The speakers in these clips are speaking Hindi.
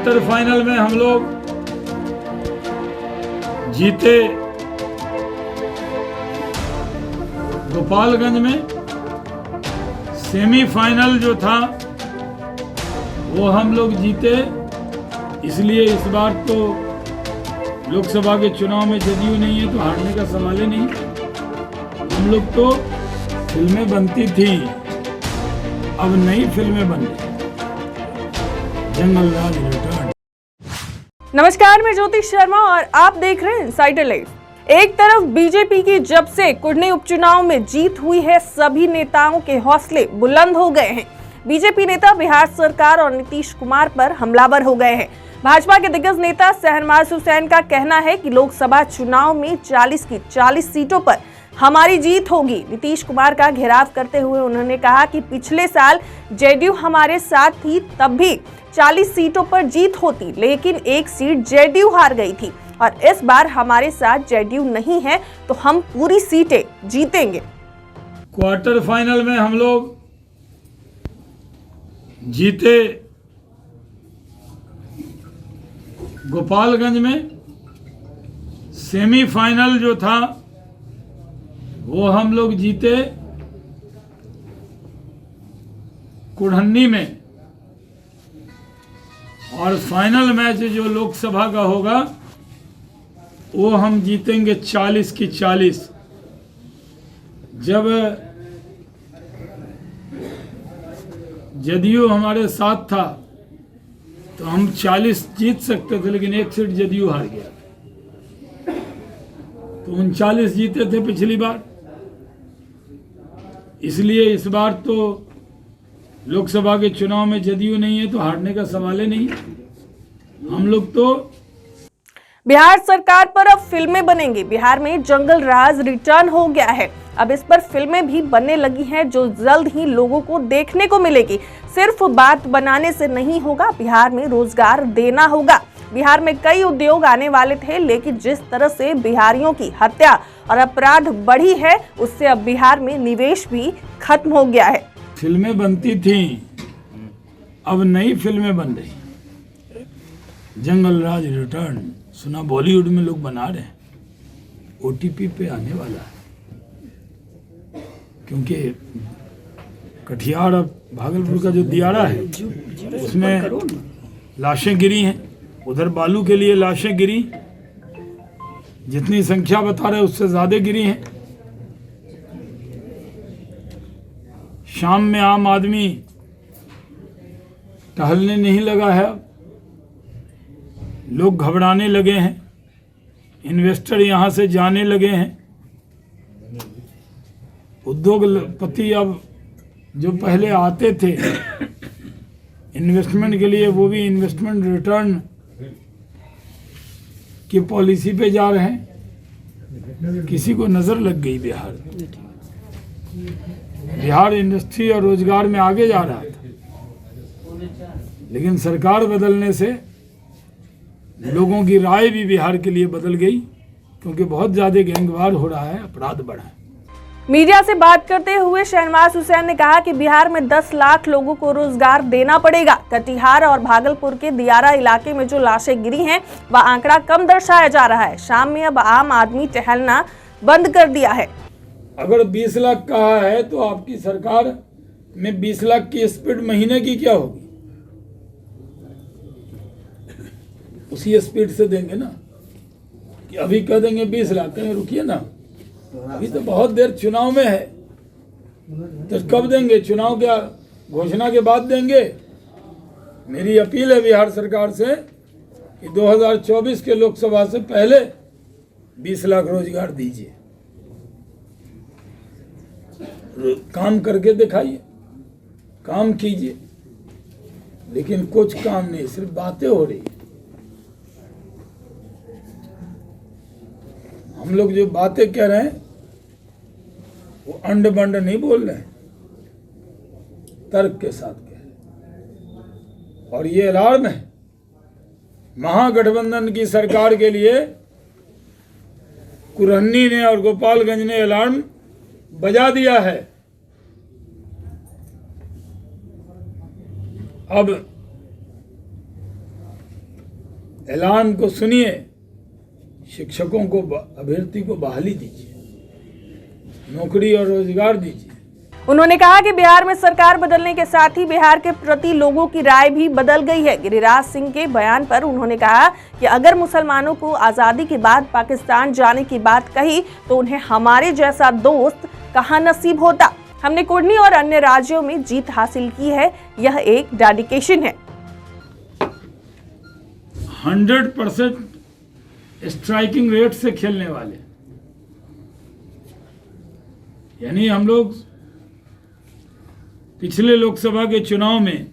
क्वार्टर फाइनल में हम लोग जीते गोपालगंज में। सेमीफाइनल जो था वो हम लोग जीते, इसलिए इस बार तो लोकसभा के चुनाव में जदयू नहीं है तो हारने का सवाल ही नहीं। हम लोग तो फिल्में बनती थी, अब नई फिल्में बन रही। जंगल राज रिटर्न। नमस्कार, मैं ज्योति शर्मा और आप देख रहे हैं इनसाइडर लाइव। एक तरफ बीजेपी की जब से कुढ़नी उपचुनाव में जीत हुई है, सभी नेताओं के हौसले बुलंद हो गए हैं। बीजेपी नेता बिहार सरकार और नीतीश कुमार पर हमलावर हो गए हैं। भाजपा के दिग्गज नेता शहनवाज हुसैन का कहना है कि लोकसभा चुनाव में 40 की 40 सीटों पर हमारी जीत होगी। नीतीश कुमार का घेराव करते हुए उन्होंने कहा कि पिछले साल जेडीयू हमारे साथ थी, तब भी 40 सीटों पर जीत होती, लेकिन एक सीट जेडीयू हार गई थी और इस बार हमारे साथ जेडीयू नहीं है तो हम पूरी सीटें जीतेंगे। क्वार्टर फाइनल में हम लोग जीते गोपालगंज में। सेमीफाइनल जो था वो हम लोग जीते कुढ़नी में, और फाइनल मैच जो लोकसभा का होगा वो हम जीतेंगे 40 की 40। जब जदयू हमारे साथ था तो हम 40 जीत सकते थे, लेकिन एक सीट जदयू हार गया। तो 39 जीते थे पिछली बार, इसलिए इस बार तो लोकसभा के चुनाव में जदयू नहीं है तो हारने का सवाल ही नहीं। हम लोग तो बिहार सरकार पर अब फिल्में बनेंगी। बिहार में जंगल राज रिटर्न हो गया है, अब इस पर फिल्में भी बनने लगी हैं जो जल्द ही लोगों को देखने को मिलेगी। सिर्फ बात बनाने से नहीं होगा, बिहार में रोजगार देना होगा। बिहार में कई उद्योग आने वाले थे, लेकिन जिस तरह से बिहारियों की हत्या और अपराध बढ़ी है, उससे अब बिहार में निवेश भी खत्म हो गया है। फिल्में बनती थी, अब नई फिल्में बन रही। जंगल राज रिटर्न सुना बॉलीवुड में लोग बना रहे हैं, ओटीपी पे आने वाला है, क्योंकि कटिहार और भागलपुर का जो दियारा है उसमें लाशें गिरी हैं। उधर बालू के लिए लाशें गिरी, जितनी संख्या बता रहे उससे ज्यादा गिरी हैं। शाम में आम आदमी टहलने नहीं लगा है, लोग घबराने लगे हैं, इन्वेस्टर यहां से जाने लगे हैं। उद्योगपति अब जो पहले आते थे इन्वेस्टमेंट के लिए, वो भी इन्वेस्टमेंट रिटर्न की पॉलिसी पे जा रहे हैं। किसी को नजर लग गई बिहार इंडस्ट्री और रोजगार में आगे जा रहा था, लेकिन सरकार बदलने से लोगों की राय भी बिहार के लिए बदल गई, क्योंकि बहुत ज्यादा गैंगवार हो रहा है, अपराध बढ़ा है। मीडिया से बात करते हुए शहनवाज हुसैन ने कहा कि बिहार में 10 लाख लोगों को रोजगार देना पड़ेगा। कटिहार और भागलपुर के दियारा इलाके में जो लाशें गिरी हैं, वह आंकड़ा कम दर्शाया जा रहा है। शाम में अब आम आदमी टहलना बंद कर दिया है। अगर 20 लाख कहा है तो आपकी सरकार में 20 लाख की स्पीड महीने की क्या होगी? उसी स्पीड से देंगे ना, कि अभी कह देंगे 20 लाख, कहेंगे रुकिए ना, अभी तो बहुत देर चुनाव में है, तो कब देंगे? चुनाव क्या घोषणा के बाद देंगे? मेरी अपील है बिहार सरकार से कि 2024 के लोकसभा से पहले 20 लाख रोजगार दीजिए, काम करके दिखाइए, काम कीजिए। लेकिन कुछ काम नहीं, सिर्फ बातें हो रही है। हम लोग जो बातें कह रहे हैं वो अंड बंड नहीं बोल रहे हैं, तर्क के साथ कह रहे हैं। और ये अलार्म है महागठबंधन की सरकार के लिए। कुरहनी ने और गोपालगंज ने अलार्म बजा दिया है। अब ऐलान को सुनिए, शिक्षकों को अभ्यर्थी को बहाली दीजिए, नौकरी और रोजगार दीजिए। उन्होंने कहा कि बिहार में सरकार बदलने के साथ ही बिहार के प्रति लोगों की राय भी बदल गई है। गिरिराज सिंह के बयान पर उन्होंने कहा कि अगर मुसलमानों को आजादी के बाद पाकिस्तान जाने की बात कही तो उन्हें हमारे जैसा दोस्त कहाँ नसीब होता। हमने कुर्नी और अन्य राज्यों में जीत हासिल की है, यह एक डेडिकेशन है। 100% स्ट्राइकिंग रेट से खेलने वाले, यानी हम लोग पिछले लोकसभा के चुनाव में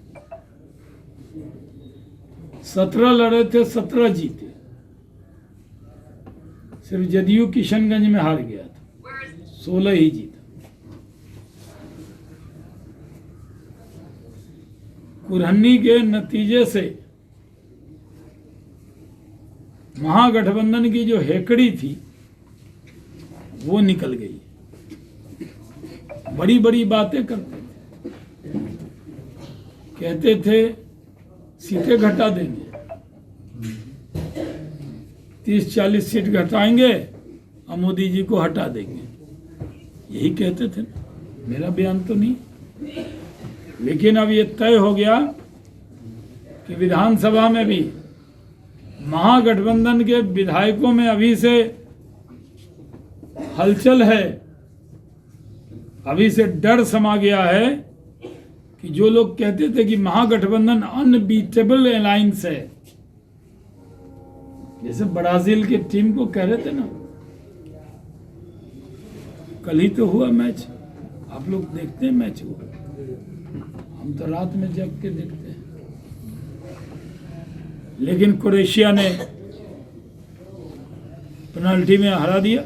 17 लड़े थे, 17 जीते। सिर्फ जदयू किशनगंज में हार गया था, 16 ही जीता। कुरहनी के नतीजे से महागठबंधन की जो हेकड़ी थी वो निकल गई। बड़ी बड़ी बातें करते थे, कहते थे सीटें घटा देंगे, 30-40 सीट घटाएंगे और मोदी जी को हटा देंगे, यही कहते थे। मेरा बयान तो नहीं, लेकिन अब ये तय हो गया कि विधानसभा में भी महागठबंधन के विधायकों में अभी से हलचल है, अभी से डर समा गया है कि जो लोग कहते थे कि महागठबंधन अनबीटेबल अलायंस है, जैसे ब्राजील की टीम को कह रहे थे ना, कल ही तो हुआ मैच, आप लोग देखते हैं मैच को, हम तो रात में जग के देखते हैं। लेकिन क्रोएशिया ने पेनल्टी में हरा दिया,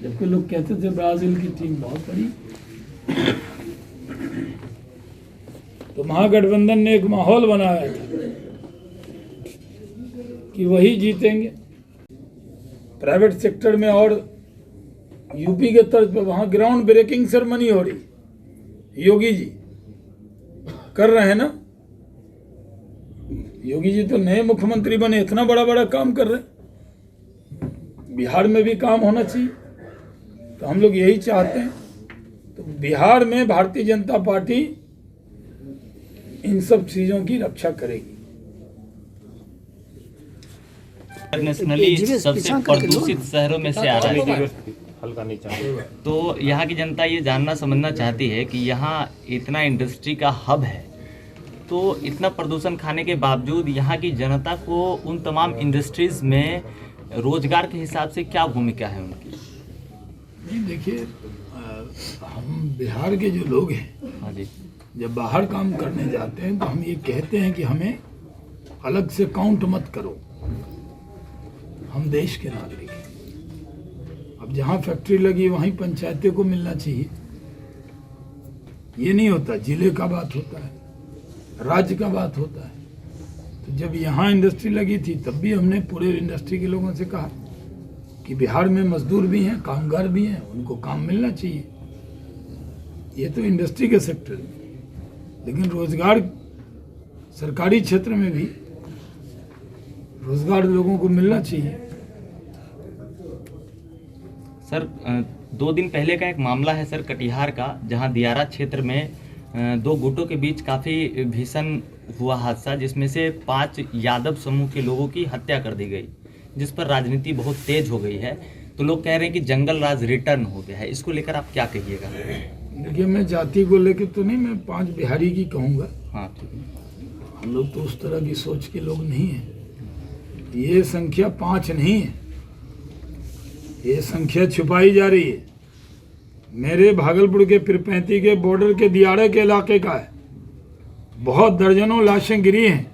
जबकि लोग कहते थे ब्राजील की टीम बहुत बड़ी। तो महागठबंधन ने एक माहौल बनाया था कि वही जीतेंगे। प्राइवेट सेक्टर में और यूपी के तर्ज पर वहां ग्राउंड ब्रेकिंग सेरेमनी हो रही, योगी जी कर रहे हैं ना। योगी जी तो नए मुख्यमंत्री बने, इतना बड़ा बड़ा काम कर रहे। बिहार में भी काम होना चाहिए, तो हम लोग यही चाहते हैं। तो बिहार में भारतीय जनता पार्टी इन सब चीजों की रक्षा करेगी। इंटरनेशनली सबसे प्रदूषित शहरों में से आ रहा है, तो यहाँ की जनता ये जानना समझना चाहती है कि यहाँ इतना इंडस्ट्री का हब है, तो इतना प्रदूषण खाने के बावजूद यहाँ की जनता को उन तमाम इंडस्ट्रीज में रोजगार के हिसाब से क्या भूमिका है उनकी? नहीं, देखिए, हम बिहार के जो लोग हैं, हाँ जी, जब बाहर काम करने जाते हैं तो हम ये कहते हैं कि हमें अलग से काउंट मत करो, हम देश के नागरिक हैं। अब जहाँ फैक्ट्री लगी वहीं पंचायतें को मिलना चाहिए, ये नहीं होता। जिले का बात होता है, राज्य का बात होता है। तो जब यहाँ इंडस्ट्री लगी थी तब भी हमने पूरे इंडस्ट्री के लोगों से कहा कि बिहार में मजदूर भी हैं, कामगार भी हैं, उनको काम मिलना चाहिए। ये तो इंडस्ट्री के सेक्टर में, लेकिन रोजगार सरकारी क्षेत्र में भी रोजगार लोगों को मिलना चाहिए। सर 2 दिन पहले का एक मामला है सर कटिहार का, जहां दियारा क्षेत्र में 2 गुटों के बीच काफ़ी भीषण हुआ हादसा, जिसमें से 5 यादव समूह के लोगों की हत्या कर दी गई, जिस पर राजनीति बहुत तेज हो गई है। तो लोग कह रहे हैं कि जंगल राज रिटर्न हो गया है, इसको लेकर आप क्या कहिएगा? देखिए, मैं जाति को लेकर तो नहीं, मैं 5 बिहारी की कहूँगा। हाँ ठीक है। हम लोग तो उस तरह की सोच के लोग नहीं हैं। ये संख्या 5 नहीं है, ये संख्या छुपाई जा रही है। मेरे भागलपुर के पिरपैंती के बॉर्डर के दियारे के इलाके का है। बहुत दर्जनों लाशें गिरी हैं।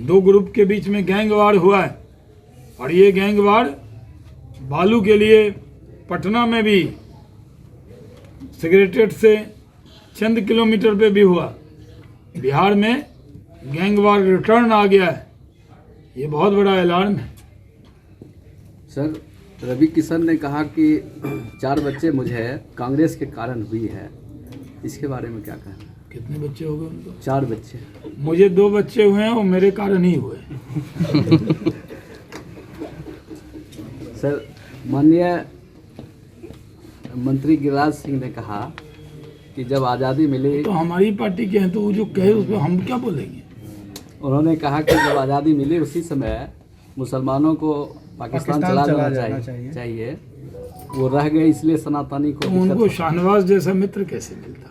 2 ग्रुप के बीच में गैंगवार हुआ है, और ये गैंगवार बालू के लिए पटना में भी सेक्रेटेरिएट से चंद किलोमीटर पे भी हुआ। बिहार में गैंगवार रिटर्न आ गया है, ये बहुत बड़ा अलार्म है। सर, रवि किशन ने कहा कि 4 बच्चे मुझे कांग्रेस के कारण हुई है, इसके बारे में क्या कहना? कितने बच्चे हो गए उनको? 4 बच्चे। मुझे 2 बच्चे हुए हैं और मेरे कारण ही हुए। सर, माननीय मंत्री गिरिराज सिंह ने कहा कि जब आज़ादी मिली, तो हमारी पार्टी के हैं तो वो जो कहे उस पर हम क्या बोलेंगे। उन्होंने कहा कि जब आज़ादी मिली उसी समय मुसलमानों को पाकिस्तान चला जाना चाहिए। वो रह गए, इसलिए सनातनी को तो उनको शाहनवाज जैसा मित्र कैसे मिलता।